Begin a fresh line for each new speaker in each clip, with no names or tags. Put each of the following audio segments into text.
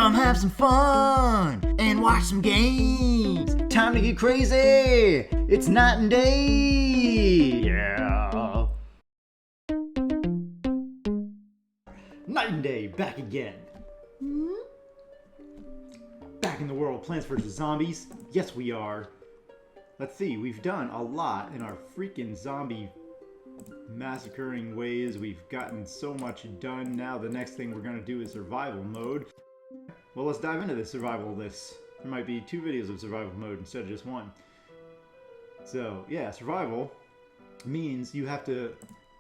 Come have some fun and watch some games. Time to get crazy. It's night and day. Yeah. Night and Day back again. Back in the world, Plants vs. Zombies. Yes, we are. Let's see, we've done a lot in our freaking zombie massacring ways. We've gotten so much done. Now the next thing we're going to do is survival mode. Well, let's dive into this survival list. There might be 2 videos of survival mode instead of just 1. So, yeah, survival means you have to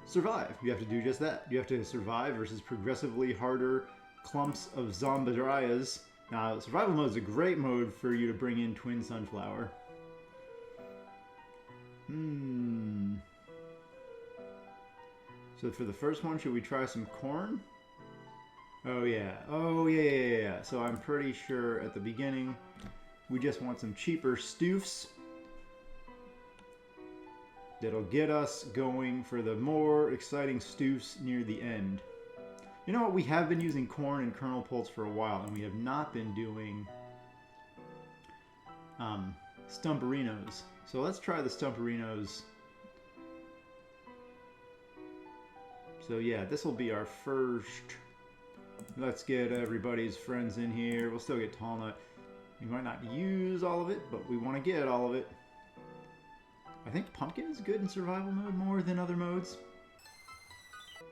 survive. You have to do just that. You have to survive versus progressively harder clumps of zombies. Now, survival mode is a great mode for you to bring in Twin Sunflower. So for the first one, should we try some corn? Oh yeah. Oh yeah. So I'm pretty sure at the beginning, we just want some cheaper stoofs that'll get us going for the more exciting stoofs near the end. You know what? We have been using corn and kernel pulse for a while, and we have not been doing stumperinos. So let's try the stumperinos. So yeah, this will be our first. Let's get everybody's friends in here. We'll still get tall nut. We might not use all of it, but we want to get all of it. I think pumpkin is good in survival mode more than other modes.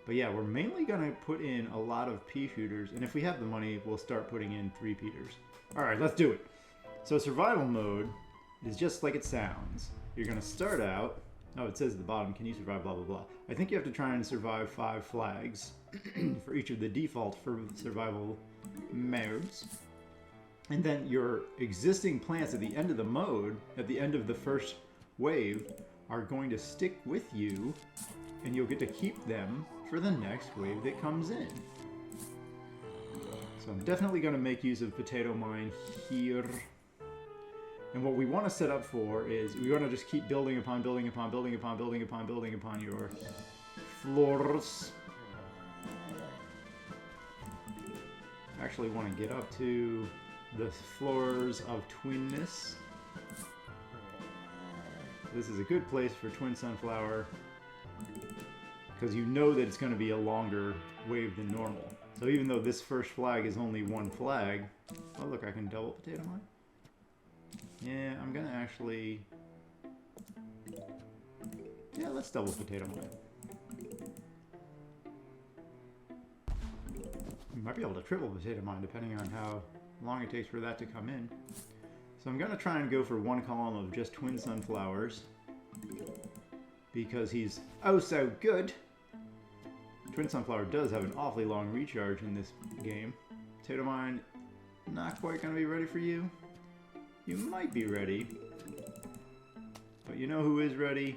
But yeah, we're mainly going to put in a lot of pea shooters, and if we have the money, we'll start putting in 3-peaters. Alright, let's do it. So survival mode is just like it sounds. You're going to start out. Oh, it says at the bottom, can you survive blah blah blah. I think you have to try and survive 5 flags for each of the default for survival modes. And then your existing plants at the end of the mode, at the end of the first wave, are going to stick with you, and you'll get to keep them for the next wave that comes in. So I'm definitely going to make use of potato mine here. And what we want to set up for is we want to just keep building upon building upon building upon building upon building upon your floors. I actually want to get up to the floors of twinness. This is a good place for twin sunflower because you know that it's going to be a longer wave than normal. So even though this first flag is only 1 flag, oh look, I can double potato mine. Yeah, I'm gonna actually... Yeah, let's double potato mine. We might be able to triple potato mine depending on how long it takes for that to come in. So I'm gonna try and go for 1 column of just twin sunflowers because he's oh so good. Twin sunflower does have an awfully long recharge in this game. Potato mine, not quite gonna be ready for you. You might be ready, but you know who is ready?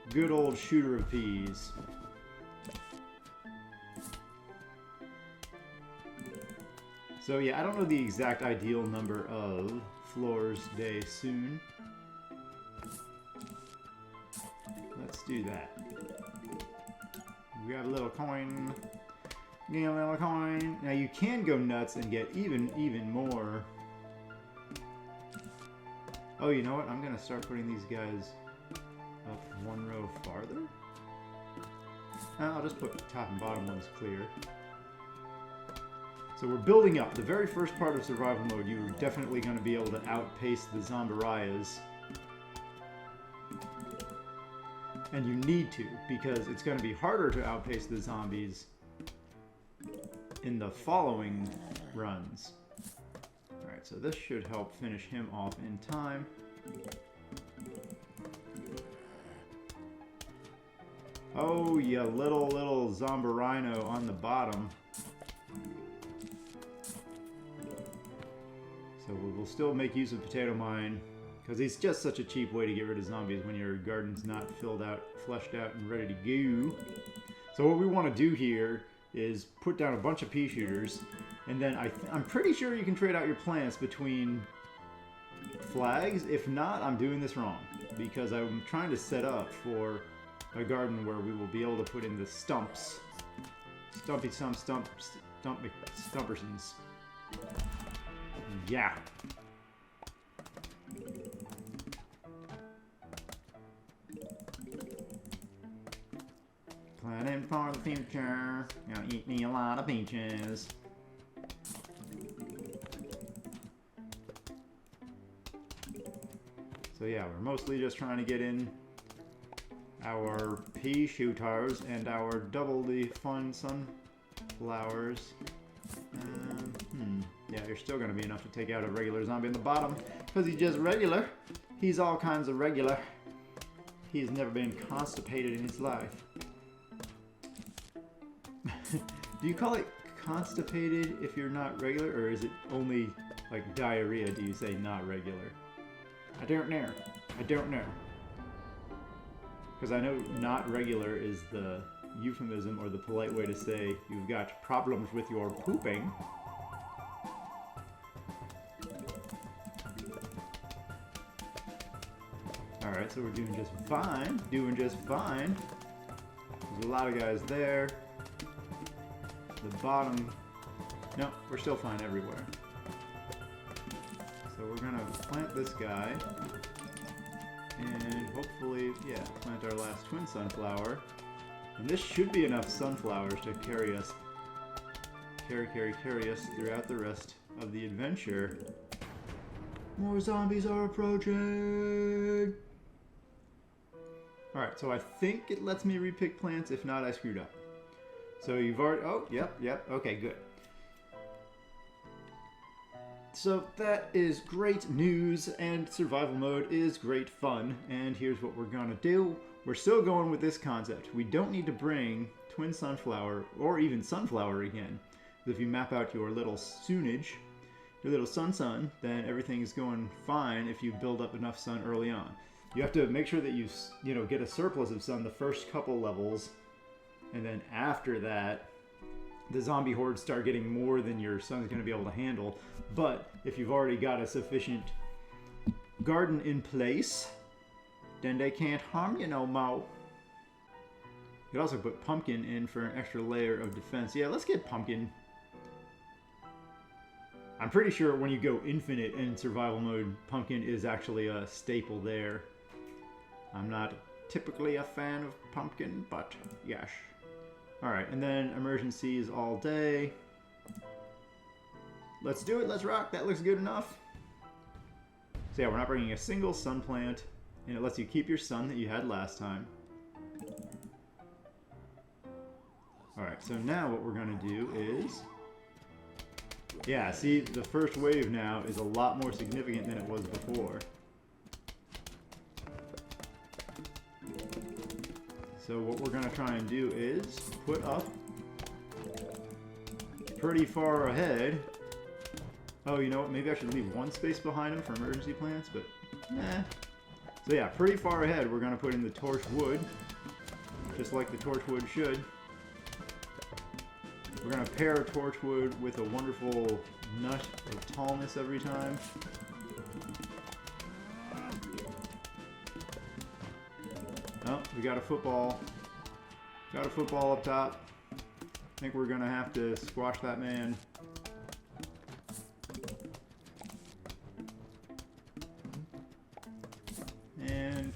Good old shooter of peas. So yeah, I don't know the exact ideal number of floors day soon. Let's do that. Grab a little coin. Get a little coin. Now you can go nuts and get even more. Oh, you know what? I'm going to start putting these guys up 1 row farther. I'll just put top and bottom ones clear. So we're building up. The very first part of survival mode, you're definitely going to be able to outpace the zombies. And you need to, because it's going to be harder to outpace the zombies in the following runs. Alright, so this should help finish him off in time. Oh, you little zomberino on the bottom. So we'll still make use of potato mine, because it's just such a cheap way to get rid of zombies when your garden's not filled out, fleshed out, and ready to go. So what we want to do here is put down a bunch of pea shooters, and then I'm pretty sure you can trade out your plants between flags. If not, I'm doing this wrong, because I'm trying to set up for a garden where we will be able to put in the stumps. Stumpersons. Yeah. Planning for the future. Gonna eat me a lot of peaches. So yeah, we're mostly just trying to get in our pea shooters and our double the fun sunflowers. Yeah, you're still going to be enough to take out a regular zombie in the bottom because he's just regular. He's all kinds of regular. He's never been constipated in his life. Do you call it constipated if you're not regular, or is it only like diarrhea do you say not regular? I don't know. I don't know. Because I know not regular is the euphemism or the polite way to say you've got problems with your pooping. Alright, so we're doing just fine. Doing just fine. There's a lot of guys there. The bottom... No, we're still fine everywhere. So we're gonna plant this guy. And hopefully, yeah, plant our last twin sunflower. And this should be enough sunflowers to carry us... carry us throughout the rest of the adventure. More zombies are approaching! Alright, so I think it lets me repick plants. If not, I screwed up. So you've already... Oh, yep. Okay, good. So that is great news, and survival mode is great fun. And here's what we're gonna do. We're still going with this concept. We don't need to bring twin sunflower, or even sunflower again. If you map out your little soonage, your little sun, then everything is going fine if you build up enough sun early on. You have to make sure that you get a surplus of sun the first couple levels, and then after that, the zombie hordes start getting more than your sun's going to be able to handle. But if you've already got a sufficient garden in place, then they can't harm you no more. You could also put pumpkin in for an extra layer of defense. Yeah, let's get pumpkin. I'm pretty sure when you go infinite in survival mode, pumpkin is actually a staple there. I'm not typically a fan of pumpkin, but yes. Alright, and then emergencies all day. Let's do it, let's rock, that looks good enough. So yeah, we're not bringing a single sun plant, and it lets you keep your sun that you had last time. Alright, so now what we're going to do is... Yeah, see, the first wave now is a lot more significant than it was before. So what we're going to try and do is put up pretty far ahead. Oh, you know what? Maybe I should leave one space behind them for emergency plants, but nah. So yeah, pretty far ahead, we're going to put in the torch wood, just like the torch wood should. We're going to pair torch wood with a wonderful nut of tallness every time. Oh, we got a football. Got a football up top. I think we're going to have to squash that man. And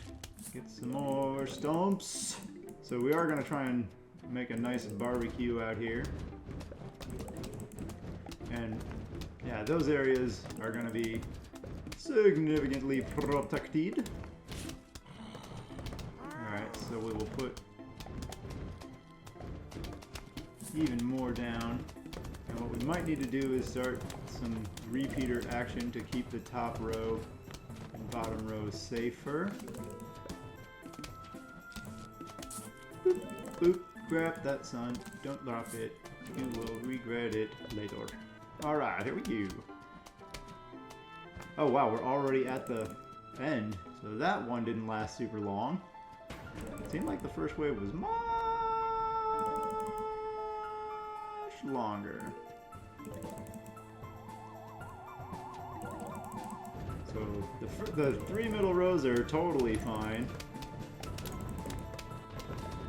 get some more stumps. So we are going to try and make a nice barbecue out here. And yeah, those areas are going to be significantly protected. Alright, so we will put even more down. And what we might need to do is start some repeater action to keep the top row and bottom row safer. Boop, boop, grab that sun, don't drop it, you will regret it later. Alright, here we go. Oh wow, we're already at the end, so that one didn't last super long. It seemed like the first wave was much longer. So the three middle rows are totally fine,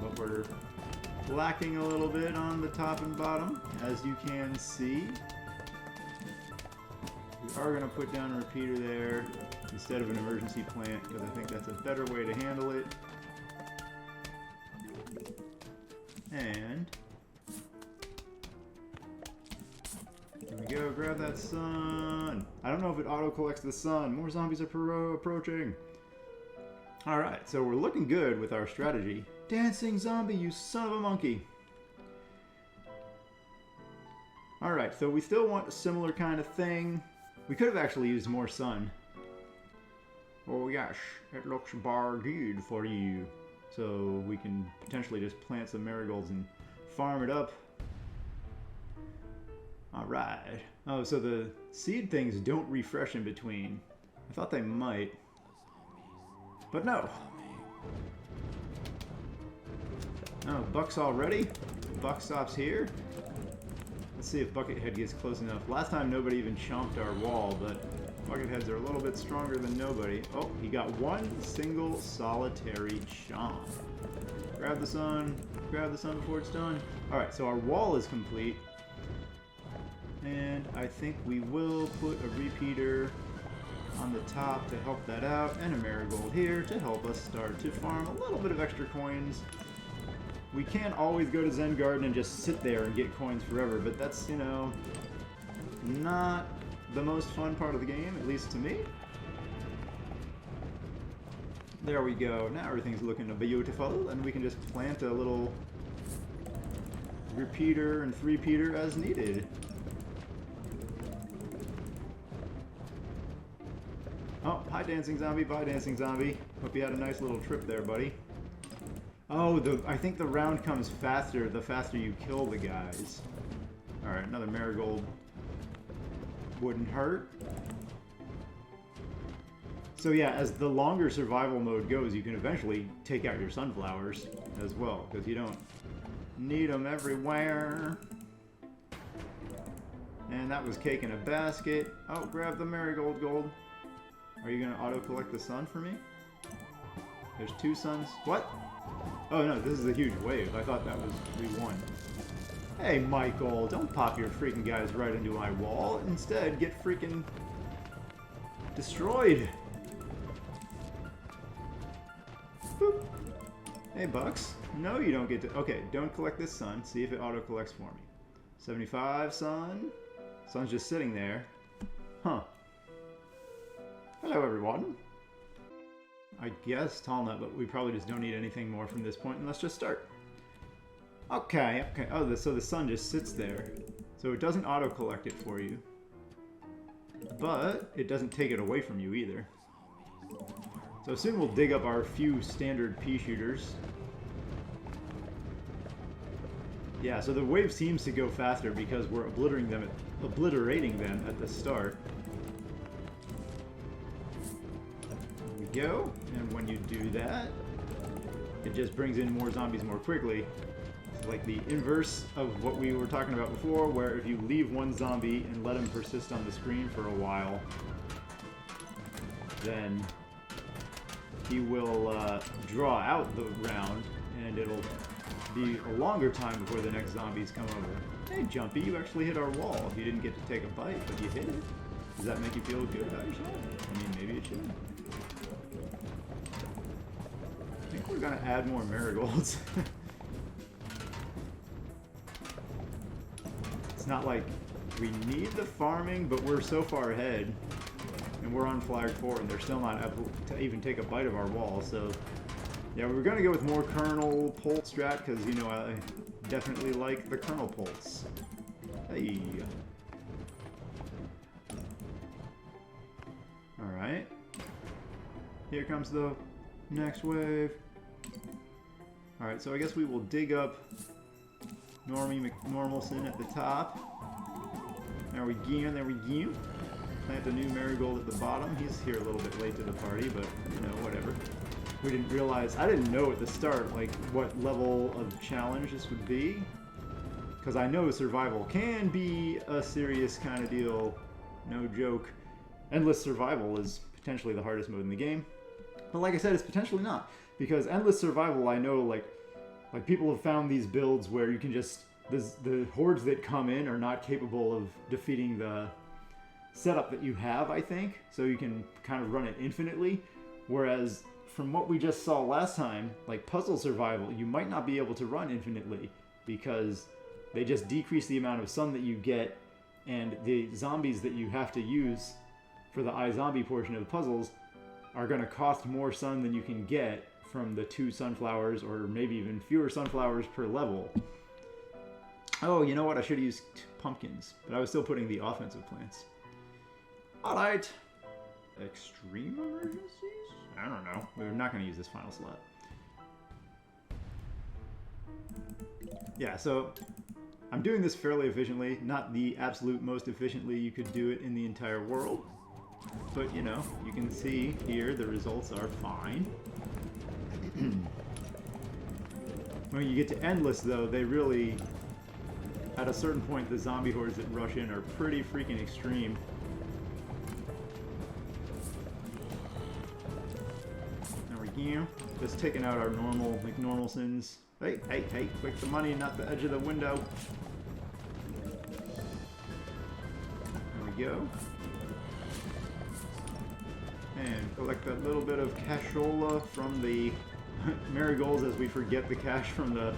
but we're lacking a little bit on the top and bottom, as you can see. We are going to put down a repeater there instead of an emergency plant because I think that's a better way to handle it. And here we go, grab that sun. I don't know if it auto-collects the sun. More zombies are approaching. Alright, so we're looking good with our strategy. Dancing zombie, you son of a monkey. Alright, so we still want a similar kind of thing. We could have actually used more sun. Oh gosh, it looks bar good for you. So we can potentially just plant some marigolds and farm it up. Alright. Oh, so the seed things don't refresh in between. I thought they might. But no. Oh, Buck's already? Buck stops here. Let's see if Buckethead gets close enough. Last time nobody even chomped our wall, but Bucketheads are a little bit stronger than nobody. Oh, he got one single solitary chomp. Grab the sun before it's done. Alright, so our wall is complete. And I think we will put a repeater on the top to help that out, and a marigold here to help us start to farm a little bit of extra coins. We can't always go to Zen Garden and just sit there and get coins forever, but that's, you know, not the most fun part of the game, at least to me. There we go. Now everything's looking beautiful, and we can just plant a little repeater and three-peater as needed. Oh, hi Dancing Zombie, bye Dancing Zombie. Hope you had a nice little trip there, buddy. Oh, I think the round comes faster the faster you kill the guys. Alright, another marigold wouldn't hurt. So yeah, as the longer survival mode goes, you can eventually take out your sunflowers as well, because you don't need them everywhere. And that was cake in a basket. Oh, grab the marigold gold. Are you going to auto-collect the sun for me? There's two suns. What? Oh no, this is a huge wave. I thought that was we won. Hey Michael, don't pop your freaking guys right into my wall. Instead, get freaking destroyed. Boop. Hey Bucks. No, you don't get to... Okay, don't collect this sun. See if it auto-collects for me. 75 sun. Sun's just sitting there. Huh. Hello everyone. I guess tall nut, but we probably just don't need anything more from this point, and let's just start. Okay. Oh, so the sun just sits there. So it doesn't auto-collect it for you. But it doesn't take it away from you either. So soon we'll dig up our few standard pea shooters. Yeah, so the wave seems to go faster because we're obliterating them at the start. Go, and when you do that, it just brings in more zombies more quickly. It's like the inverse of what we were talking about before, where if you leave one zombie and let him persist on the screen for a while, then he will draw out the round, and it'll be a longer time before the next zombies come over. Hey Jumpy, you actually hit our wall. You didn't get to take a bite, but you hit it. Does that make you feel good about yourself? I mean, maybe it should. I think we're gonna add more marigolds. It's not like we need the farming, but we're so far ahead, and we're on flag 4, and they're still not able to even take a bite of our wall. So yeah, we're gonna go with more kernel pulse strat because, you know, I definitely like the kernel pulse. Hey. All right. Here comes the next wave. Alright, so I guess we will dig up Normie McNormalson at the top. There we go, there we go. Plant a new marigold at the bottom. He's here a little bit late to the party, but, you know, whatever. We didn't realize, I didn't know at the start, like, what level of challenge this would be. Because I know survival can be a serious kind of deal. No joke. Endless survival is potentially the hardest mode in the game. But like I said, it's potentially not. Because endless survival, I know, like people have found these builds where you can just... The hordes that come in are not capable of defeating the setup that you have, I think, so you can kind of run it infinitely. Whereas from what we just saw last time, like Puzzle Survival, you might not be able to run infinitely because they just decrease the amount of sun that you get, and the zombies that you have to use for the iZombie portion of the puzzles are going to cost more sun than you can get from the 2 sunflowers, or maybe even fewer sunflowers per level. Oh, you know what? I should have used pumpkins, but I was still putting the offensive plants. Alright. Extreme emergencies? I don't know. We're not going to use this final slot. Yeah, so I'm doing this fairly efficiently. Not the absolute most efficiently you could do it in the entire world. But, you know, you can see here the results are fine. When you get to Endless, though, they really... At a certain point, the zombie hordes that rush in are pretty freaking extreme. There we go. Just taking out our normal McNormalsons. Hey, hey, hey, click the money, not the edge of the window. There we go. And collect that little bit of cashola from the marigolds as we forget the cash from the...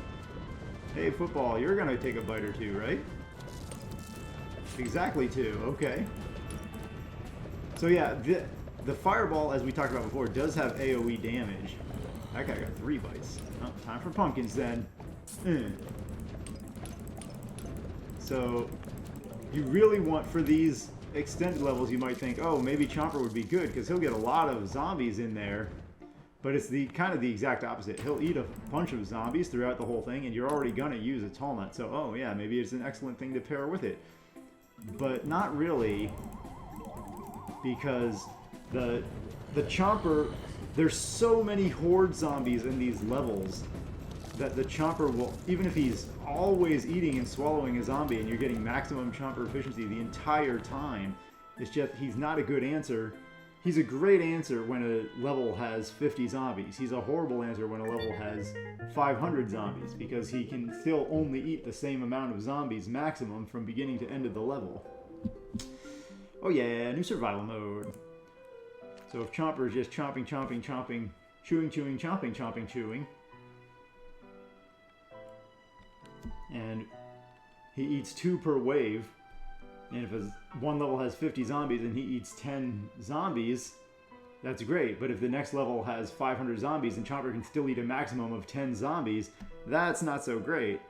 Hey, football, you're gonna take a bite or two, right? Exactly 2, okay. So yeah, the fireball, as we talked about before, does have AoE damage. That guy got 3 bites. Oh, time for pumpkins then. So, you really want, for these extended levels, you might think, oh, maybe Chomper would be good, because he'll get a lot of zombies in there. But it's the kind of the exact opposite. He'll eat a bunch of zombies throughout the whole thing, and you're already going to use a tall nut. So, oh yeah, maybe it's an excellent thing to pair with it. But not really, because the Chomper, there's so many horde zombies in these levels that the Chomper will, even if he's always eating and swallowing a zombie and you're getting maximum Chomper efficiency the entire time, it's just he's not a good answer. He's a great answer when a level has 50 zombies. He's a horrible answer when a level has 500 zombies, because he can still only eat the same amount of zombies maximum from beginning to end of the level. Oh yeah, new survival mode. So if Chomper is just chomping, chomping, chomping, chewing, chewing, chomping, chomping, chewing, and he eats 2 per wave, and if one level has 50 zombies and he eats 10 zombies, that's great. But if the next level has 500 zombies and Chomper can still eat a maximum of 10 zombies, that's not so great.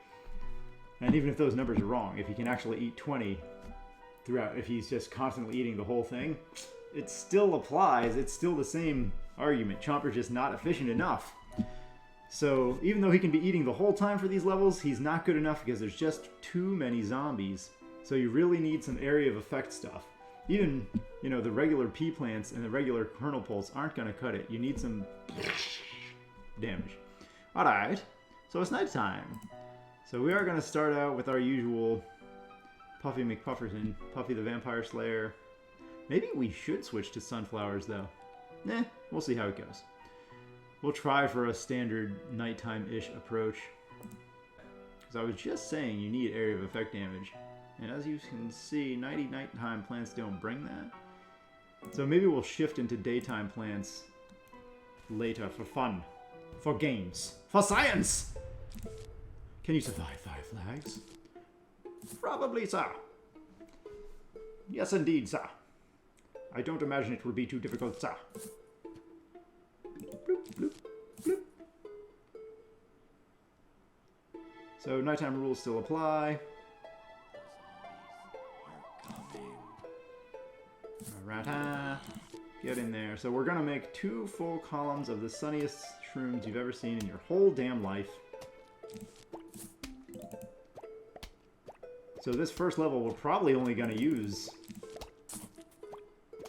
And even if those numbers are wrong, if he can actually eat 20 throughout, if he's just constantly eating the whole thing, it still applies. It's still the same argument. Chomper's just not efficient enough. So even though he can be eating the whole time for these levels, he's not good enough because there's just too many zombies. So you really need some area of effect stuff. Even, you know, the regular pea plants and the regular kernel pulse aren't going to cut it. You need some damage. Alright, so it's nighttime. So we are going to start out with our usual Puffy McPufferson, Puffy the Vampire Slayer. Maybe we should switch to sunflowers though. Nah, we'll see how it goes. We'll try for a standard nighttime-ish approach. Because I was just saying you need area of effect damage. And as you can see, nighttime plants don't bring that. So maybe we'll shift into daytime plants later for fun. For games. For science! Can you survive 5 flags? Probably, sir. Yes, indeed, sir. I don't imagine it will be too difficult, sir. Bloop, bloop, bloop. So nighttime rules still apply. Alright, get in there. So we're gonna make 2 full columns of the sunniest shrooms you've ever seen in your whole damn life. So this first level we're probably only gonna use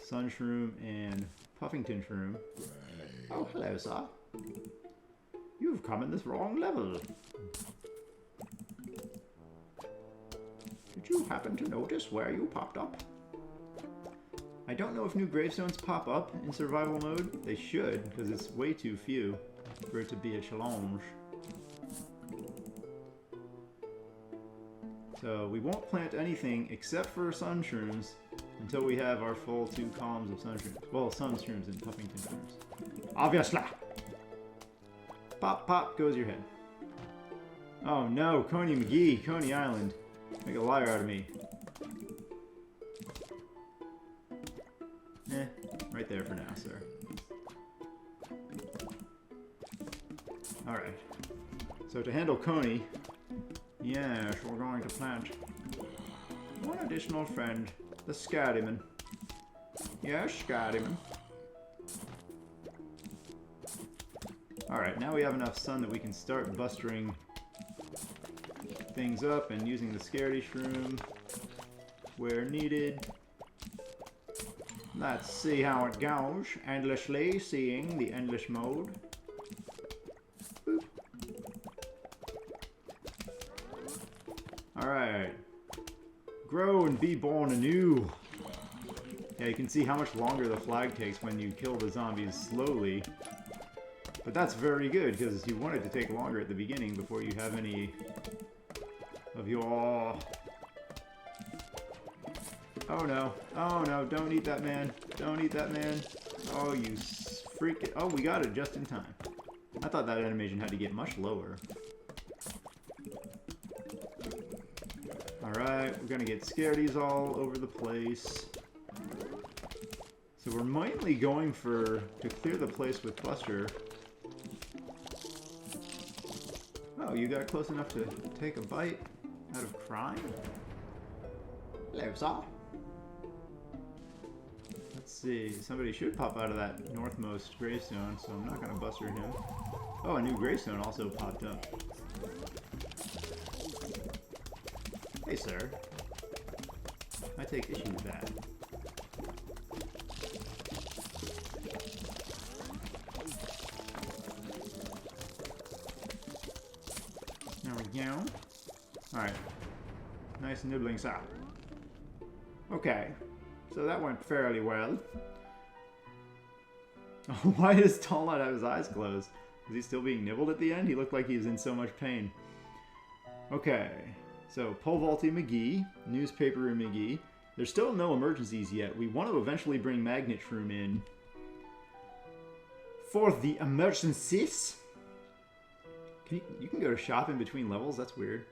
Sun Shroom and Puffington Shroom. Oh, hello, sir. You've come in this wrong level. Did you happen to notice where you popped up? I don't know if new gravestones pop up in survival mode. They should, because it's way too few for it to be a challenge. So we won't plant anything except for sun shrooms until we have our full 2 columns of sun shrooms. Well, sun shrooms and Puffington shrooms. Obviously! Pop, pop goes your head. Oh no, Coney McGee, Coney Island. Make a liar out of me. Right there for now, sir. Alright. So to handle Coney, yes, we're going to plant one additional friend, the Scattyman. Yes, Scattyman. Alright, now we have enough sun that we can start bustering things up and using the Scaredy Shroom where needed. Let's see how it goes. Endlessly seeing the endless mode. Boop. Alright. Grow and be born anew. Yeah, you can see how much longer the flag takes when you kill the zombies slowly. But that's very good, because you want it to take longer at the beginning before you have any of your... Oh no. Oh no, don't eat that man. Don't eat that man. Oh, you freak it. Oh, we got it just in time. I thought that animation had to get much lower. Alright, we're gonna get scaredies all over the place. So we're mainly going to clear the place with Buster. Oh, you got close enough to take a bite out of crime? Hello, Saw. Let's see, somebody should pop out of that northmost gravestone, so I'm not going to buster him. Oh, a new gravestone also popped up. Hey, sir. I take issue with that. There we go. Alright. Nice nibbling sound. Okay. So that went fairly well. Oh, why does Tall Nut have his eyes closed? Is he still being nibbled at the end? He looked like he was in so much pain. Okay. So, Pole Vaulty McGee, Newspaper McGee. There's still no emergencies yet. We want to eventually bring Magnet Shroom in for the emergencies. You can go to shop in between levels? That's weird.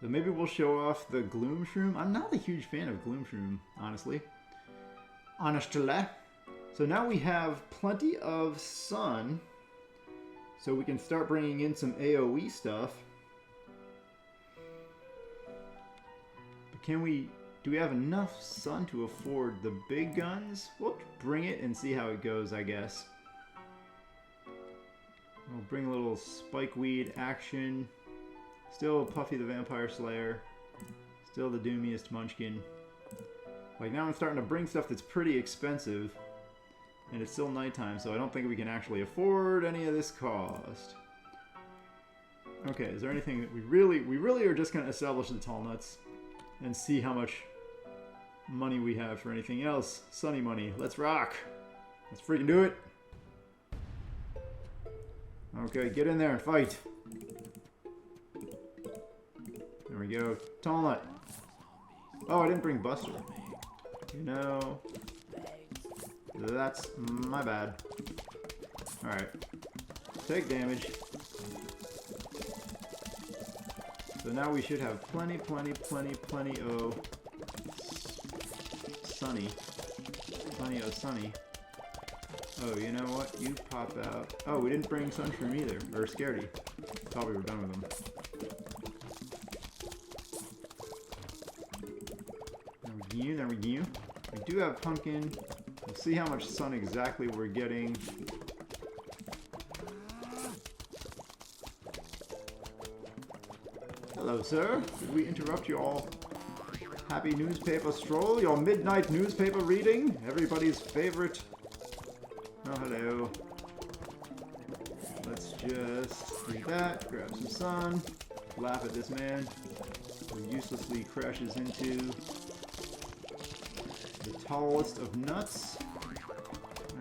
So maybe we'll show off the Gloom Shroom. I'm not a huge fan of Gloom Shroom, honestly. Honestly. So now we have plenty of sun. So we can start bringing in some AoE stuff. But do we have enough sun to afford the big guns? We'll bring it and see how it goes, I guess. We'll bring a little Spikeweed action. Still Puffy the Vampire Slayer. Still the doomiest Munchkin. Like, now I'm starting to bring stuff that's pretty expensive. And it's still nighttime, so I don't think we can actually afford any of this cost. Okay, is there anything that we really are just going to establish the Tall Nuts and see how much money we have for anything else. Sunny money. Let's rock. Let's freaking do it. Okay, get in there and fight. There we go. Tall Nut. Oh, I didn't bring Buster. You know, that's my bad. Alright. Take damage. So now we should have plenty of Sunny. Plenty of Sunny. Oh, you know what? You pop out. Oh, we didn't bring Sunshroom either. Or Scaredy. Thought we were done with them. There we go. We do have Pumpkin. We'll see how much sun exactly we're getting. Hello, sir. Did we interrupt your happy newspaper stroll? Your midnight newspaper reading? Everybody's favorite. Oh, hello. Let's just do that. Grab some sun. Laugh at this man who uselessly crashes into the tallest of nuts.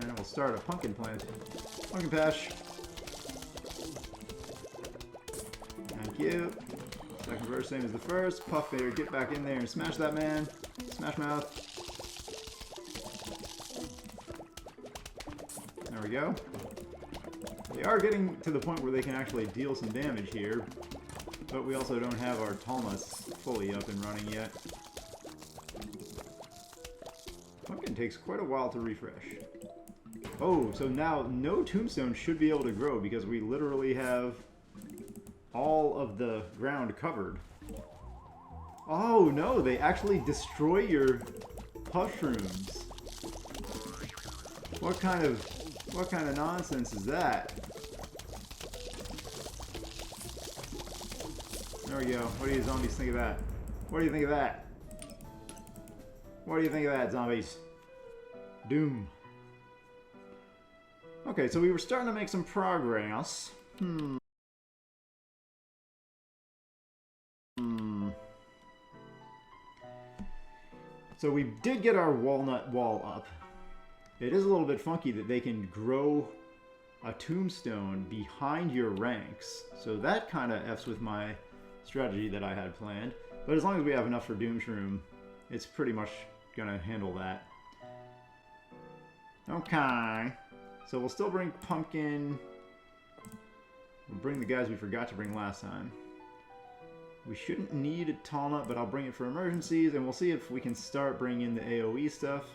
And we'll start a pumpkin plant. Pumpkin patch. Thank you. Second verse, same as the first. Puff there, get back in there and smash that man. Smash mouth. There we go. They are getting to the point where they can actually deal some damage here, but we also don't have our tall nuts fully up and running yet. Pumpkin takes quite a while to refresh. Oh, so now no tombstone should be able to grow because we literally have all of the ground covered. Oh no, they actually destroy your mushrooms. What kind of nonsense is that? There we go. What do you zombies think of that? What do you think of that? What do you think of that, zombies? Doom. Okay, so we were starting to make some progress. So we did get our walnut wall up. It is a little bit funky that they can grow a tombstone behind your ranks. So that kind of F's with my strategy that I had planned. But as long as we have enough for Doomshroom, it's pretty much gonna handle that. Okay. So we'll still bring Pumpkin. We'll bring the guys we forgot to bring last time. We shouldn't need a tall nut, but I'll bring it for emergencies, and we'll see if we can start bringing in the AoE stuff.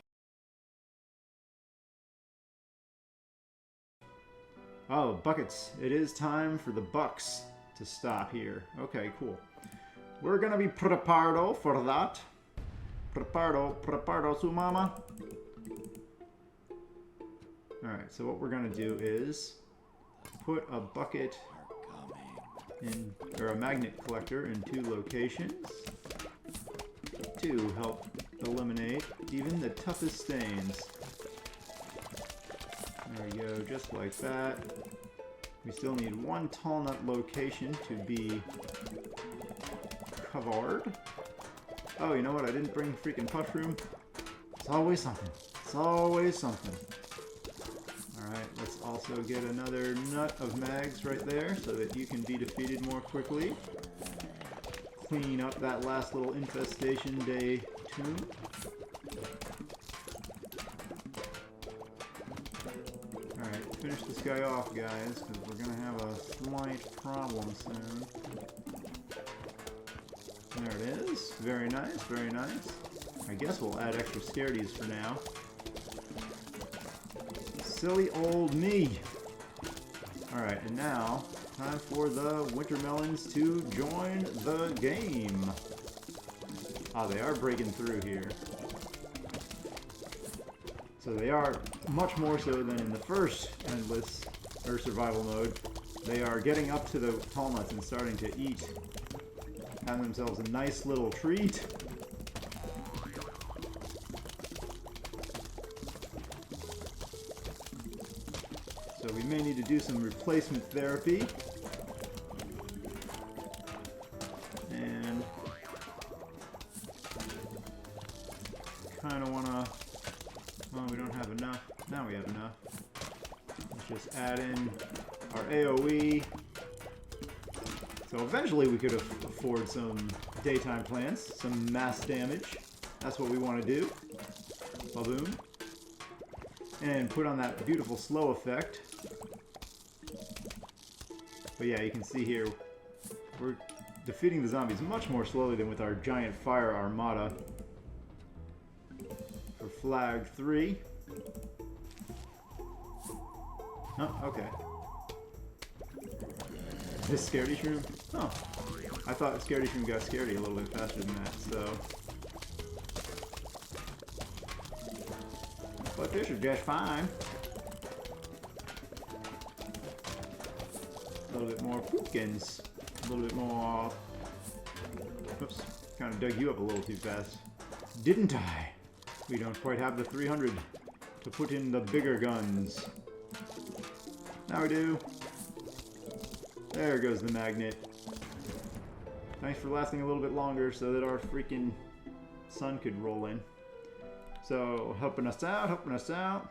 Oh, buckets. It is time for the bucks to stop here. Okay, cool. We're gonna be preparado for that. Preparado su mama. Alright, so what we're gonna do is put a bucket in, or a magnet collector in 2 locations to help eliminate even the toughest stains. There we go, just like that. We still need 1 tall nut location to be covered. Oh, you know what? I didn't bring freaking mushroom. It's always something. It's always something. Alright, let's also get another nut of mags right there so that you can be defeated more quickly. Clean up that last little infestation day tomb. Alright, finish this guy off, guys, because we're going to have a slight problem soon. There it is. Very nice, very nice. I guess we'll add extra scaredies for now. Silly old me. Alright, and now, time for the winter melons to join the game. Ah, they are breaking through here. So they are much more so than in the first endless, or survival mode. They are getting up to the tall nuts and starting to eat. Having themselves a nice little treat. So we may need to do some replacement therapy. And kind of want to... Well, we don't have enough. Now we have enough. Let's just add in our AoE. So eventually we could afford some daytime plants, some mass damage. That's what we want to do. Ba-boom. And put on that beautiful slow effect. But yeah, you can see here, we're defeating the zombies much more slowly than with our giant fire armada. For flag 3. Oh, okay. This scaredy shroom? Oh. I thought scaredy shroom got scaredy a little bit faster than that, so... But fish are just fine. A little bit more pumpkins. A little bit more... Oops. Kind of dug you up a little too fast. Didn't I? We don't quite have the 300 to put in the bigger guns. Now we do. There goes the magnet. Thanks for lasting a little bit longer so that our freaking sun could roll in. So, helping us out, helping us out.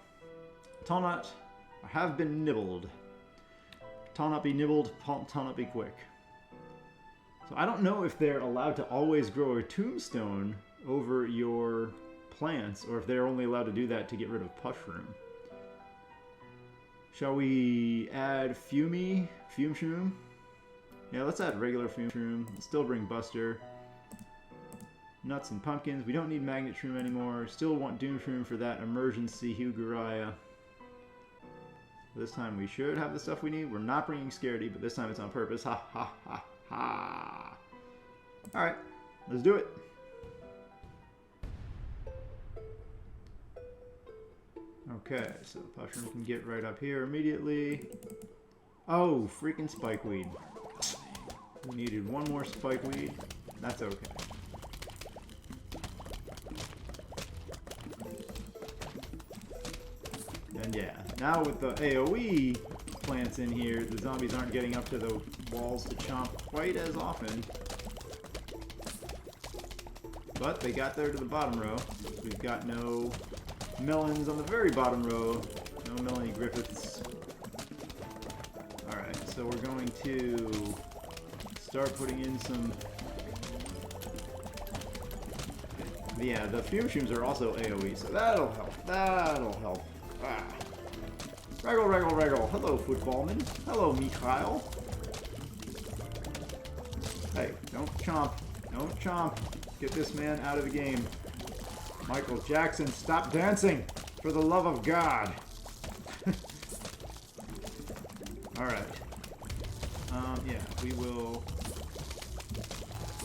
Tall nut, I have been nibbled. Tall nut be nibbled, tall nut be quick. So I don't know if they're allowed to always grow a tombstone over your plants, or if they're only allowed to do that to get rid of mushroom. Shall we add Fume Shroom? Yeah, let's add regular Fume Shroom. Still bring Buster. Nuts and pumpkins. We don't need Magnet Shroom anymore. Still want Doom Shroom for that emergency Huguraya. This time we should have the stuff we need. We're not bringing Scaredy, but this time it's on purpose. Ha ha ha ha. Alright, let's do it. Okay, so Pushroom can get right up here immediately. Oh, freaking Spikeweed. We needed one more Spikeweed. That's okay. And yeah, now with the AoE plants in here, the zombies aren't getting up to the walls to chomp quite as often. But they got there to the bottom row. We've got no melons on the very bottom row. No Melanie Griffiths. Alright, so we're going to start putting in some... Yeah, the Fume Shrooms are also AoE, so that'll help. That'll help. Ah. Wraggle, wraggle, wraggle. Hello, footballman. Hello, Mikhail. Hey, don't chomp. Don't chomp. Get this man out of the game. Michael Jackson, stop dancing! For the love of God! Alright. Yeah, we will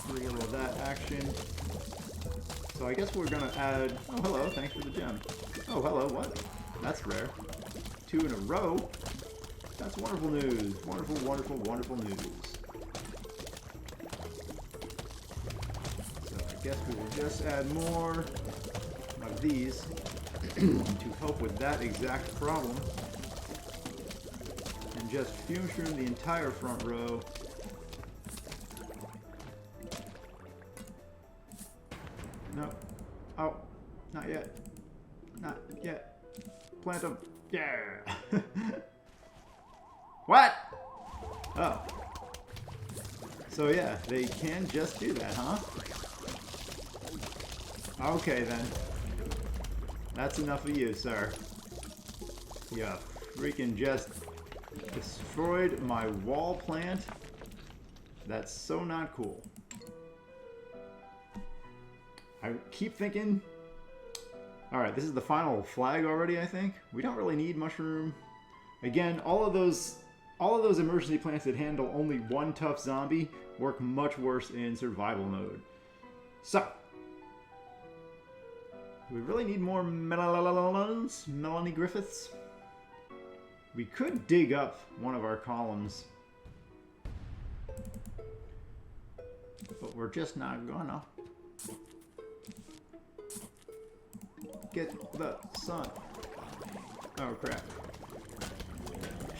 free all of that action. So I guess we're gonna add... Oh, hello, thanks for the gem. Oh, hello, what? That's rare. 2 in a row? That's wonderful news. Wonderful, wonderful, wonderful news. So I guess we will just add more of these to help with that exact problem. And just Fume Shroom the entire front row. No. Oh, not yet. Not yet. Plant them. Yeah. What? Oh. So yeah, they can just do that, huh? Okay then. That's enough of you, sir. You freaking just destroyed my wall plant. That's so not cool. I keep thinking... Alright, this is the final flag already, I think. We don't really need mushroom. Again, all of those emergency plants that handle only one tough zombie work much worse in survival mode. So, do we really need more Melanie Griffiths? We could dig up one of our columns, but we're just not gonna. Get the sun. Oh crap.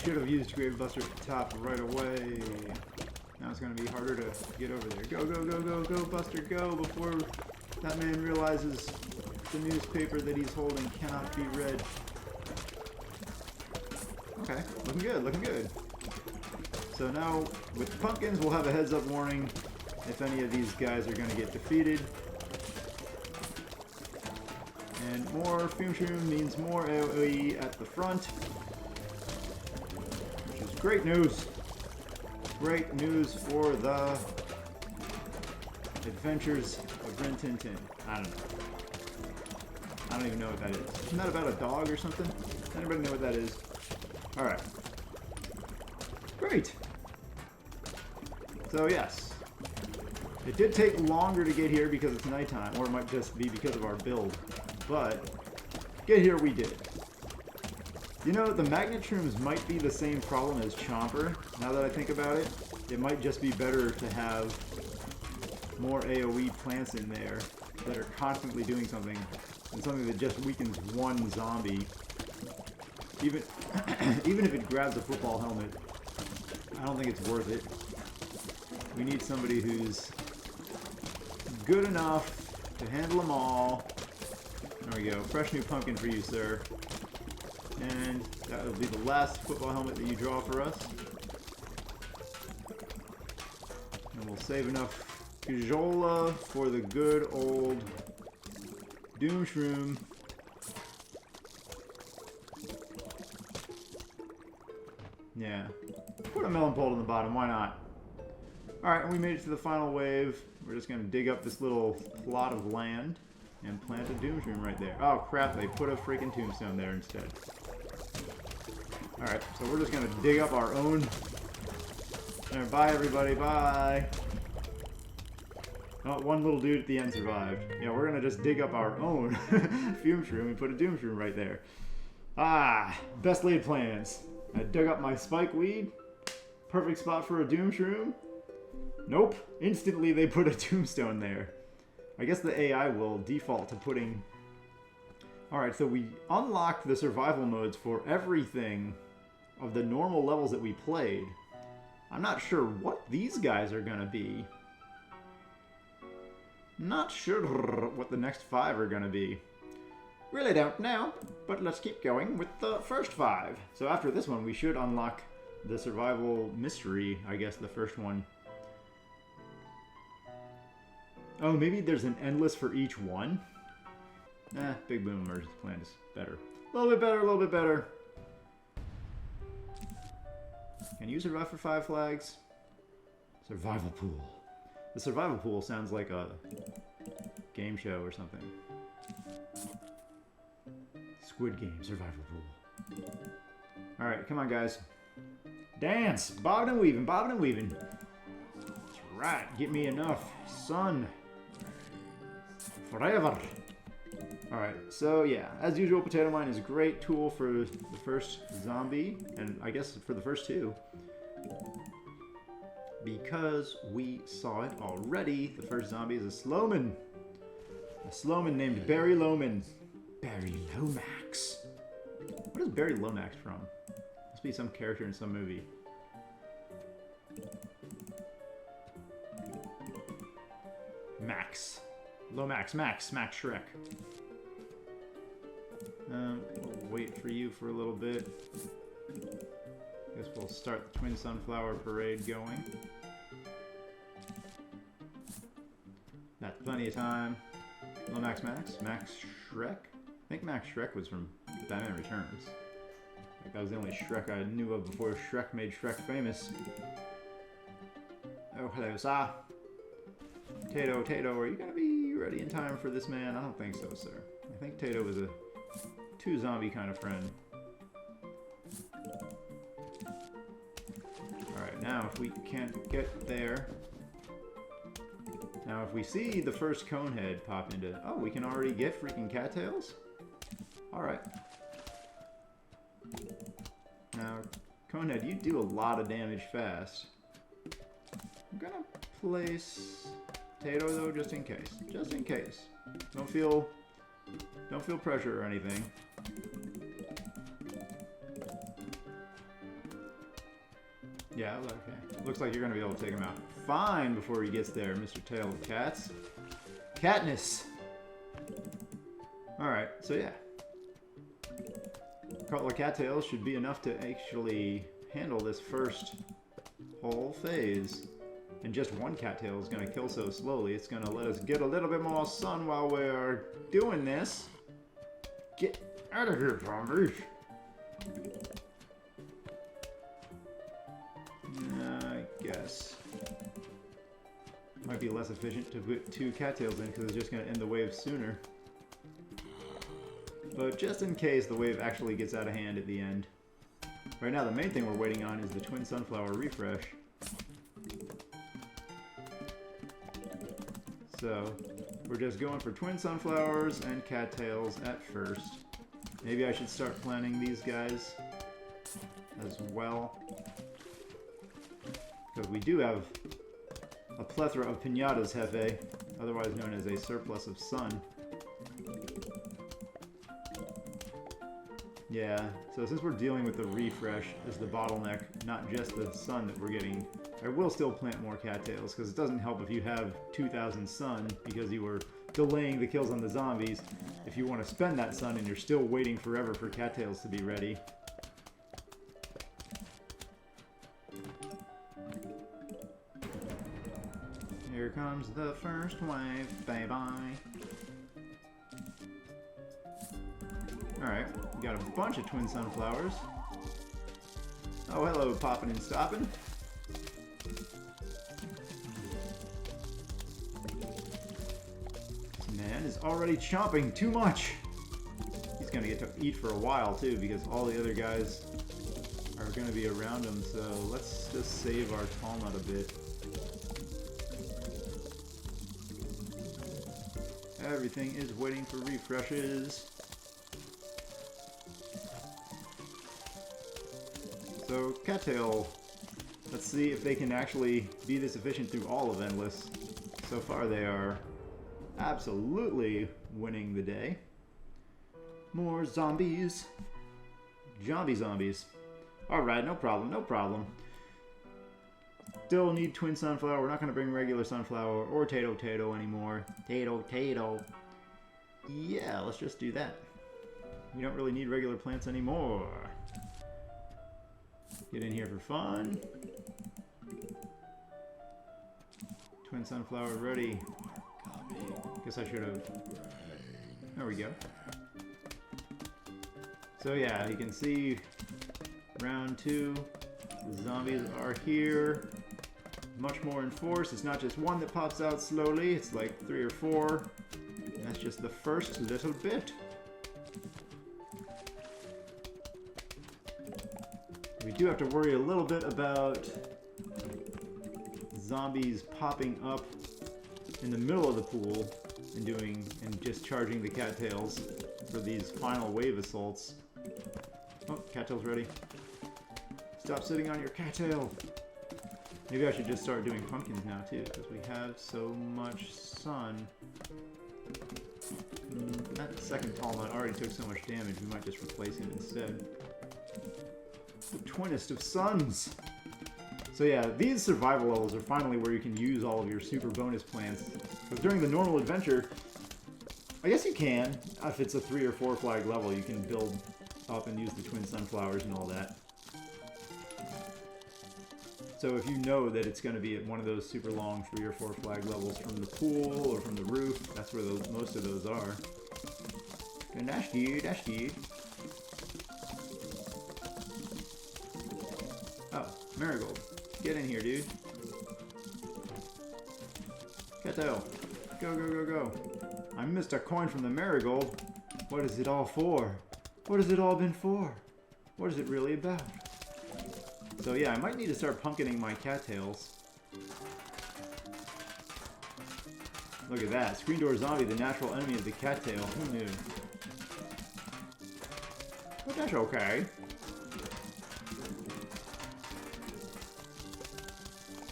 Should have used Grave Buster at the top right away. Now it's going to be harder to get over there. Go, go, go, go, go, Buster, go, before that man realizes the newspaper that he's holding cannot be read. Okay, looking good, looking good. So now, with the pumpkins, we'll have a heads-up warning if any of these guys are going to get defeated. And more Fume Shroom means more AoE at the front. Which is great news. Great news for the adventures of Rin Tin Tin. I don't know. I don't even know what that is. Isn't that about a dog or something? Does anybody know what that is? Alright. Great! So yes. It did take longer to get here because it's nighttime, or it might just be because of our build. But, get here we did. You know, the Magnet Shrooms might be the same problem as Chomper, now that I think about it. It might just be better to have more AoE plants in there that are constantly doing something than something that just weakens one zombie. Even, even if it grabs a football helmet, I don't think it's worth it. We need somebody who's good enough to handle them all. There we go. Fresh new pumpkin for you, sir. And that will be the last football helmet that you draw for us. And we'll save enough Kijola for the good old Doom Shroom. Yeah. Put a melon pole on the bottom, why not? Alright, and we made it to the final wave. We're just gonna dig up this little plot of land and plant a doomshroom right there. Oh crap, they put a freaking tombstone there instead. Alright, so we're just gonna dig up our own... There, bye everybody, bye! Oh, one little dude at the end survived. Yeah, we're gonna just dig up our own fume shroom and put a doom shroom right there. Ah, best laid plans. I dug up my spike weed. Perfect spot for a doom shroom. Nope. Instantly they put a tombstone there. I guess the AI will default to putting... Alright, so we unlocked the survival modes for everything of the normal levels that we played. I'm not sure what these guys are gonna be. Not sure what the next 5 are gonna be. Really don't know, but let's keep going with the first 5. So after this one, we should unlock the survival mystery, I guess, the first one. Oh, maybe there's an endless for each one? Big Boom Emergency Plan is better. A little bit better, a little bit better. Can you survive for 5 flags? Survival pool. The survival pool sounds like a game show or something. Squid Game survival pool. Alright, come on guys. Dance! Bobbing and weaving, bobbing and weaving. That's right, get me enough sun. Forever. Alright, so yeah, as usual, Potato Mine is a great tool for the first zombie, and I guess for the first 2. Because we saw it already. The first zombie is a Slowman. A Slowman named Barry Loman. Barry Lomax. What is Barry Lomax from? Must be some character in some movie. Max. Lomax, Max Shrek. We'll wait for you for a little bit. Guess we'll start the Twin Sunflower Parade going. That's plenty of time. Lomax Max? Max Shrek? I think Max Shrek was from Batman Returns. Like, that was the only Shrek I knew of before Shrek made Shrek famous. Oh, hello, sir. Tato, are you gonna be ready in time for this man? I don't think so, sir. I think Tato was a 2-zombie kind of friend. Alright, now if we can't get there... Now if we see the first Conehead pop into... Oh, we can already get freaking cattails? Alright. Now, Conehead, you do a lot of damage fast. I'm gonna place Tato though, just in case. Just in case. Don't feel pressure or anything. Yeah, okay. Looks like you're gonna be able to take him out fine before he gets there, Mr. Tail of Cats. Katniss! Alright, so yeah. A couple of cattails should be enough to actually handle this first whole phase. And just one cattail is going to kill so slowly, it's going to let us get a little bit more sun while we're doing this. Get out of here, zombies! I guess. Might be less efficient to put 2 cattails in because it's just going to end the wave sooner. But just in case the wave actually gets out of hand at the end. Right now the main thing we're waiting on is the Twin Sunflower refresh. So, we're just going for Twin Sunflowers and cattails at first. Maybe I should start planting these guys as well. Because we do have a plethora of pinatas, Hefe, otherwise known as a surplus of sun. Yeah, so since we're dealing with the refresh as the bottleneck, not just the sun that we're getting, I will still plant more cattails, because it doesn't help if you have 2,000 sun because you were delaying the kills on the zombies. If you want to spend that sun and you're still waiting forever for cattails to be ready. Here comes the first wave, bye-bye. Alright, we got a bunch of Twin Sunflowers. Oh, hello, popping and stopping. This man is already chomping too much. He's gonna get to eat for a while too, because all the other guys are gonna be around him. So let's just save our Talnut a bit. Everything is waiting for refreshes. So, Cattail, let's see if they can actually be this efficient through all of Endless. So far they are absolutely winning the day. More zombies. Zombies. Alright, no problem, no problem. Still need Twin Sunflower. We're not going to bring regular Sunflower or Tato anymore. Tato. Yeah, let's just do that. We don't really need regular plants anymore. Get in here for fun. Twin Sunflower ready. Guess I should have... There we go. So yeah, you can see round 2. The zombies are here. Much more in force. It's not just one that pops out slowly. It's like 3 or 4. And that's just the first little bit. We do have to worry a little bit about zombies popping up in the middle of the pool and just charging the cattails for these final wave assaults. Oh, cattail's ready. Stop sitting on your cattail. Maybe I should just start doing pumpkins now too, because we have so much sun. That second Talnut already took so much damage, we might just replace him instead. The twinnest of suns! So yeah, these survival levels are finally where you can use all of your super bonus plants. Because during the normal adventure, I guess you can. If it's a 3 or 4 flag level, you can build up and use the twin sunflowers and all that. So if you know that it's going to be at one of those super long 3 or 4 flag levels from the pool or from the roof, that's where most of those are. And dash dude. Oh, Marigold. Get in here, dude. Cattail. Go. I missed a coin from the Marigold. What is it all for? What has it all been for? What is it really about? So yeah, I might need to start pumpkining my cattails. Look at that. Screen door zombie, the natural enemy of the cattail. Who knew? But that's okay.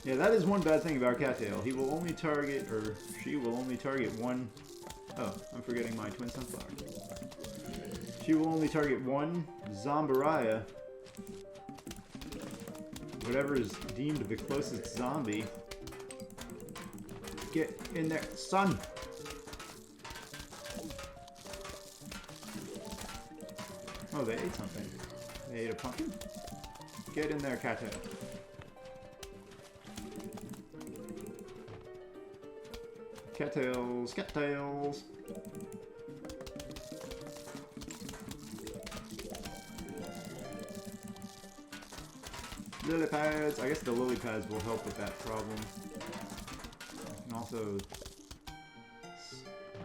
Yeah, that is one bad thing about cattail. He will only target, or she will only target one... Oh, I'm forgetting my twin sunflower. She will only target one Zombaraya. Whatever is deemed the closest zombie. Get in there, son! Oh, they ate something. They ate a pumpkin? Get in there, cattail. Cattails. Lily pads. I guess the lily pads will help with that problem. And also...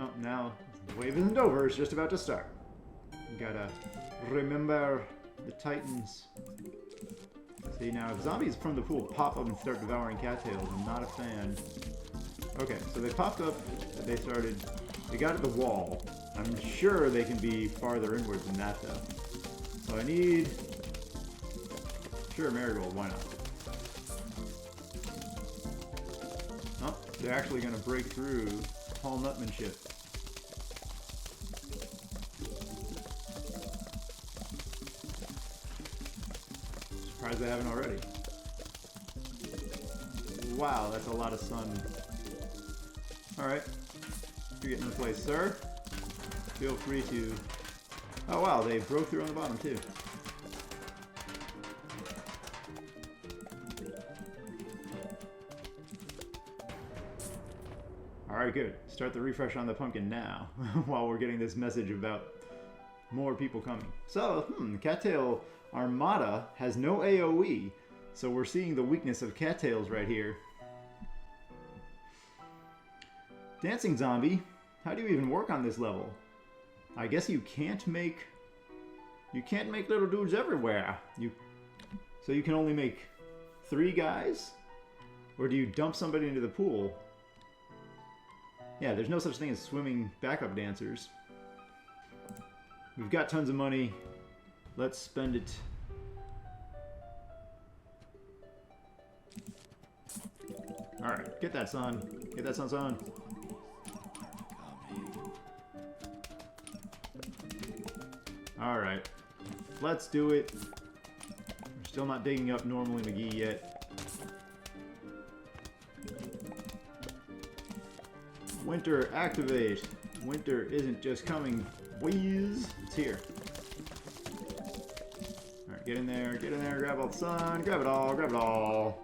Oh, now the wave isn't over. It's just about to start. You gotta remember the titans. See, now if zombies from the pool pop up and start devouring cattails, I'm not a fan. Okay, so they popped up, they got at the wall. I'm sure they can be farther inward than that though. So I need, sure, Marigold, why not? Oh, they're actually going to break through Paul Nutmanship. Surprised they haven't already. Wow, that's a lot of sun. Alright, you're getting in place, sir. Feel free to... Oh wow, they broke through on the bottom too. Alright, good. Start the refresh on the pumpkin now, while we're getting this message about more people coming. So, the cattail armada has no AoE, so we're seeing the weakness of cattails right here. Dancing zombie, how do you even work on this level? I guess you can't make little dudes everywhere. So you can only make 3 guys? Or do you dump somebody into the pool? Yeah, there's no such thing as swimming backup dancers. We've got tons of money. Let's spend it. Alright, get that, son. Get that, son. Alright, let's do it. We're still not digging up Normally McGee yet. Winter, activate. Winter isn't just coming, boys. It's here. Alright, get in there, grab all the sun, grab it all.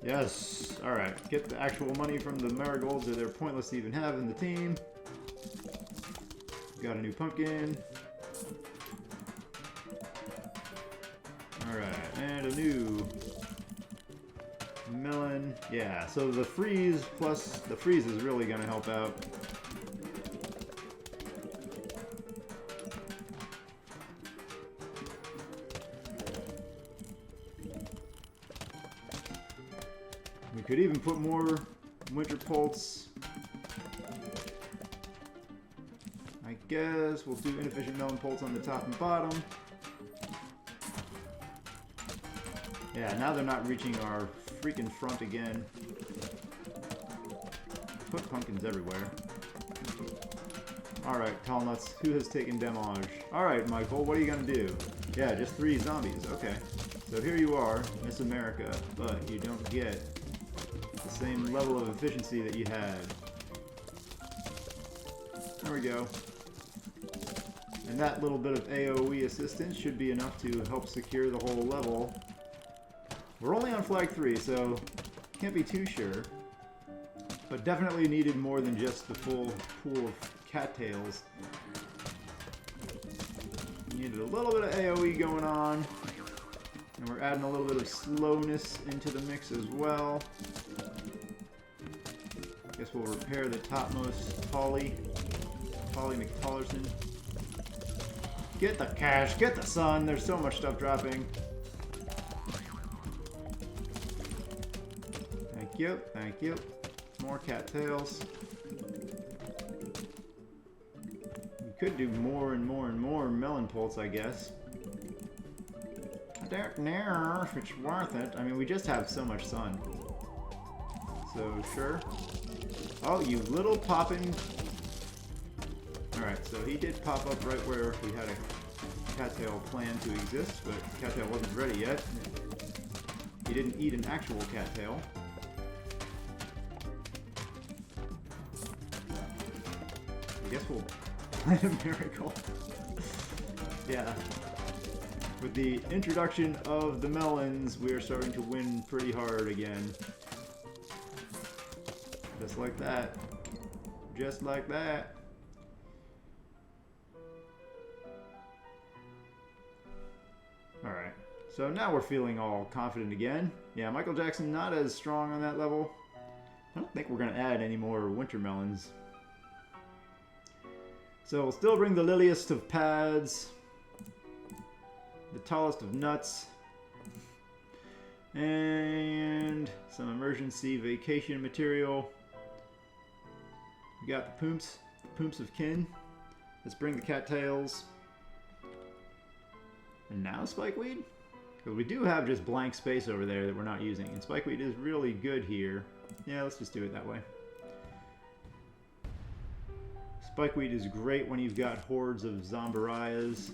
Yes, alright. Get the actual money from the marigolds, or they're pointless to even have in the team. Got a new pumpkin. Alright, and a new melon. Yeah, so the freeze plus the freeze is really going to help out. We could even put more winter pulse. I guess we'll do inefficient melon pulse on the top and bottom. Yeah, now they're not reaching our freaking front again. Put pumpkins everywhere. Alright, tall nuts, who has taken damage? Alright, Michael, what are you gonna do? Yeah, just 3 zombies, okay. So here you are, Miss America, but you don't get the same level of efficiency that you had. There we go. And that little bit of AoE assistance should be enough to help secure the whole level. We're only on flag 3, so can't be too sure. But definitely needed more than just the full pool of cattails. Needed a little bit of AoE going on. And we're adding a little bit of slowness into the mix as well. Guess we'll repair the topmost Polly McTollerson. Get the cash, get the sun, there's so much stuff dropping. Thank you. More cattails. We could do more and more melon pulse, I guess. I don't know if it's worth it. I mean, we just have so much sun. So, sure. Oh, you little poppin'. Alright, so he did pop up right where we had a cattail plan to exist, but the cattail wasn't ready yet. He didn't eat an actual cattail. I guess we'll plant a miracle. Yeah. With the introduction of the melons, we are starting to win pretty hard again. Just like that. Just like that. Alright. So now we're feeling all confident again. Yeah, Michael Jackson not as strong on that level. I don't think we're going to add any more winter melons. So we'll still bring the liliest of pads, the tallest of nuts, and some emergency vacation material. We got the pooms of kin. Let's bring the cattails. And now spikeweed? Because we do have just blank space over there that we're not using. And spikeweed is really good here. Yeah, let's just do it that way. Spikeweed is great when you've got hordes of zombarias.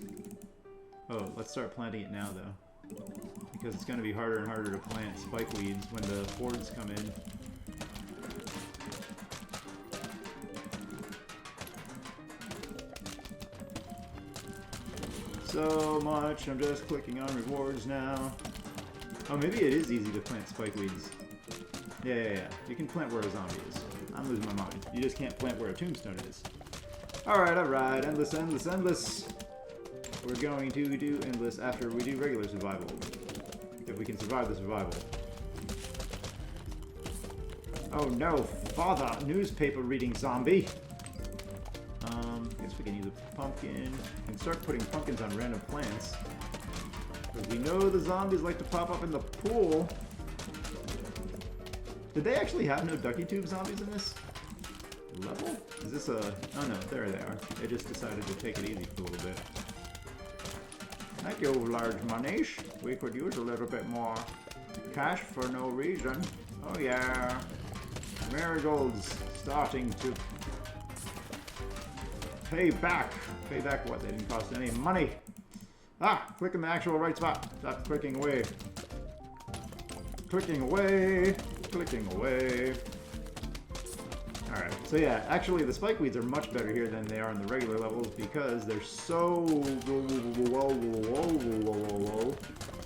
Oh, let's start planting it now, though. Because it's going to be harder and harder to plant spikeweeds when the hordes come in. So much, I'm just clicking on rewards now. Oh, maybe it is easy to plant spikeweeds. Yeah. You can plant where a zombie is. I'm losing my mind. You just can't plant where a tombstone is. Alright. Endless, endless, endless. We're going to do endless after we do regular survival. If we can survive the survival. Oh no, father, newspaper reading zombie. Guess we can use a pumpkin. We can start putting pumpkins on random plants. Because we know the zombies like to pop up in the pool. Did they actually have no ducky tube zombies in this level? Is this a... Oh no, there they are. They just decided to take it easy for a little bit. Thank you, large Manish. We could use a little bit more cash for no reason. Oh yeah. Marigold's starting to pay back. Pay back what? They didn't cost any money. Ah! Click in the actual right spot. Stop clicking away. Clicking away. Clicking away. Alright, so yeah, actually the spike weeds are much better here than they are in the regular levels because there's so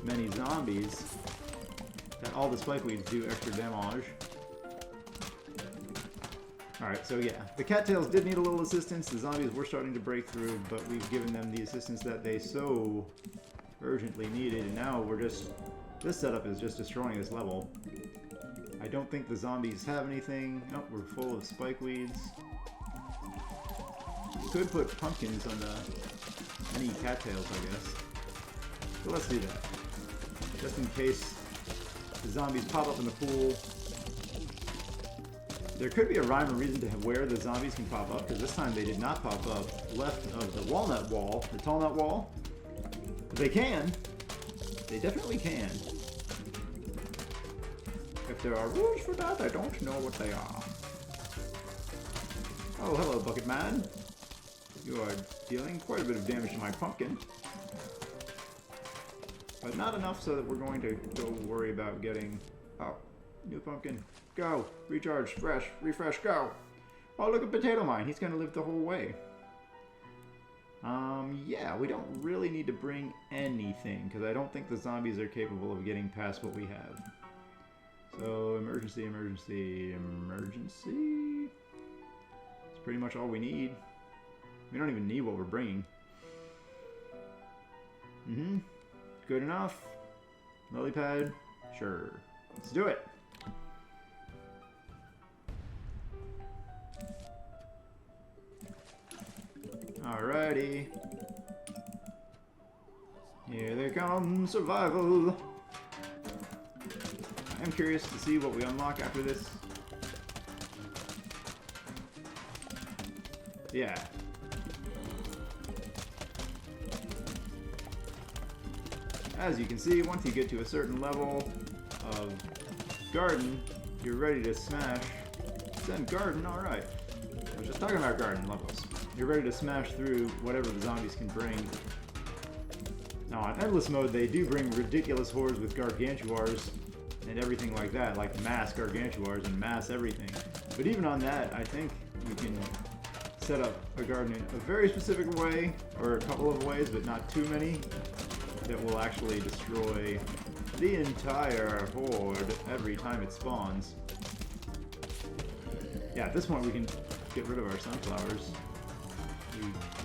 many zombies that all the spike weeds do extra damage. Alright, so yeah, the cattails did need a little assistance. The zombies were starting to break through, but we've given them the assistance that they so urgently needed, and now we're just... This setup is just destroying this level. I don't think the zombies have anything. Oh, we're full of spike weeds. We could put pumpkins on any cattails, I guess. So let's do that. Just in case the zombies pop up in the pool. There could be a rhyme or reason to where the zombies can pop up, because this time they did not pop up left of the walnut wall, the tall nut wall. But they can. They definitely can. If there are rules for that, I don't know what they are. Oh, hello, Bucket Man. You are dealing quite a bit of damage to my pumpkin. But not enough so that we're going to go worry about getting... Oh, new pumpkin. Go! Recharge, fresh, refresh, go! Oh, look at Potato Mine. He's going to live the whole way. Yeah, we don't really need to bring anything, because I don't think the zombies are capable of getting past what we have. So, emergency, emergency, emergency. That's pretty much all we need. We don't even need what we're bringing. Good enough. Lily pad? Sure. Let's do it. Alrighty. Here they come, survival. I'm curious to see what we unlock after this. Yeah. As you can see, once you get to a certain level of garden, you're ready to smash. Then garden, alright. I was just talking about garden levels. You're ready to smash through whatever the zombies can bring. Now on Endless mode, they do bring ridiculous hordes with gargantuars and everything like that, like mass gargantuars and mass everything. But even on that, I think you can set up a garden in a very specific way, or a couple of ways, but not too many, that will actually destroy the entire horde every time it spawns. Yeah, at this point we can get rid of our sunflowers.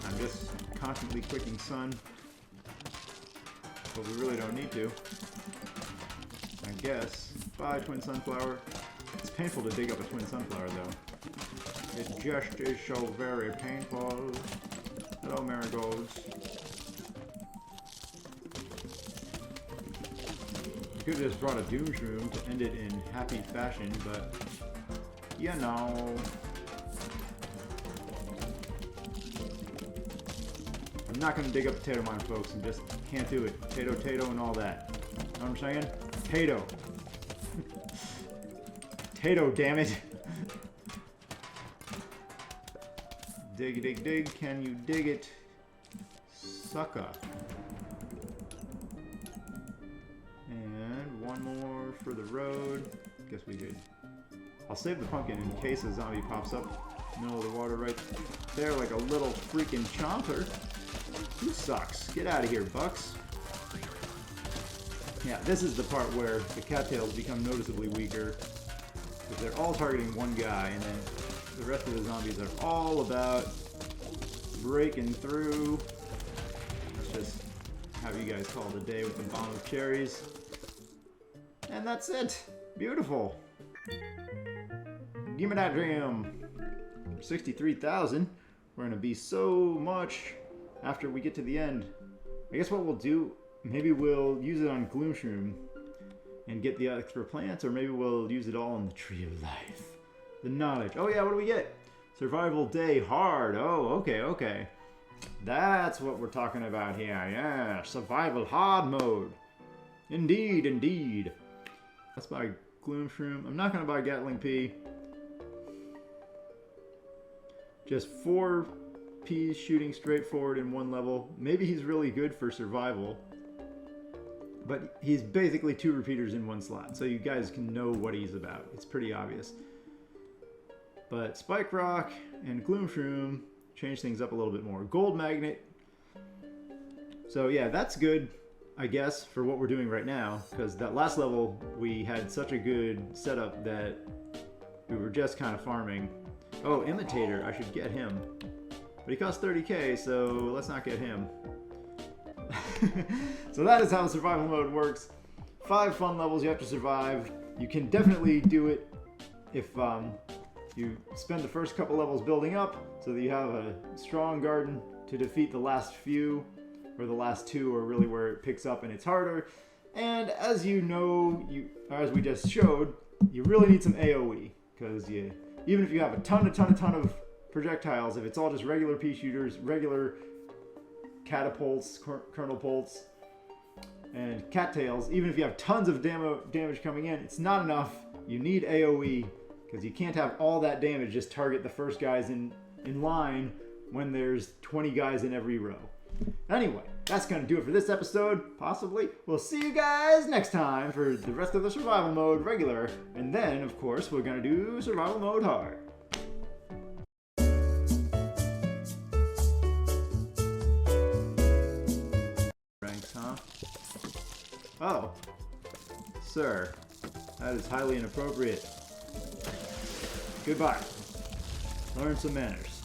I'm just constantly clicking sun, but we really don't need to, I guess. Bye, twin sunflower. It's painful to dig up a twin sunflower, though. It just is so very painful. Hello, marigolds. I could have just brought a doomshroom to end it in happy fashion, but you know. I'm not going to dig up potato mine, folks, and just can't do it. Tato, and all that. Know what I'm saying? Tato. Tato, damn it. Dig. Can you dig it? Sucker. And one more for the road. Guess we did. I'll save the pumpkin in case a zombie pops up in the middle of the water right there like a little freaking chomper. Who sucks? Get out of here, Bucks. Yeah, this is the part where the cattails become noticeably weaker, because they're all targeting one guy, and then the rest of the zombies are all about breaking through. Let's just have you guys call it a day with the bomb of cherries. And that's it. Beautiful. Give me that dream. For 63,000, we're gonna be so much after we get to the end. I guess what we'll do, maybe we'll use it on Gloomshroom and get the extra plants, or maybe we'll use it all on the Tree of Life. The knowledge. Oh yeah, what do we get? Survival day hard. Oh, okay, okay. That's what we're talking about here. Yeah, survival hard mode. Indeed, indeed. Let's buy Gloomshroom. I'm not gonna buy Gatling P. Just 4 P's shooting straight forward in 1 level. Maybe he's really good for survival. But he's basically 2 repeaters in 1 slot, so you guys can know what he's about. It's pretty obvious. But Spike Rock and Gloomshroom change things up a little bit more. Gold Magnet. So yeah, that's good, I guess, for what we're doing right now. Because that last level, we had such a good setup that we were just kind of farming. Oh, Imitator, I should get him. But he costs 30k, so let's not get him. So that is how survival mode works. 5 fun levels you have to survive. You can definitely do it if you spend the first couple levels building up so that you have a strong garden to defeat the last few, or the last 2 are really where it picks up and it's harder. And as you know, as we just showed, you really need some AoE, because even if you have a ton of projectiles, if it's all just regular pea shooters, regular catapults, kernel bolts, and cattails, even if you have tons of damage coming in, it's not enough. You need AoE, because you can't have all that damage just target the first guys in line when there's 20 guys in every row. Anyway, that's going to do it for this episode, possibly. We'll see you guys next time for the rest of the survival mode regular, and then, of course, we're going to do survival mode hard. Ranks, huh? Oh, sir, that is highly inappropriate. Goodbye. Learn some manners.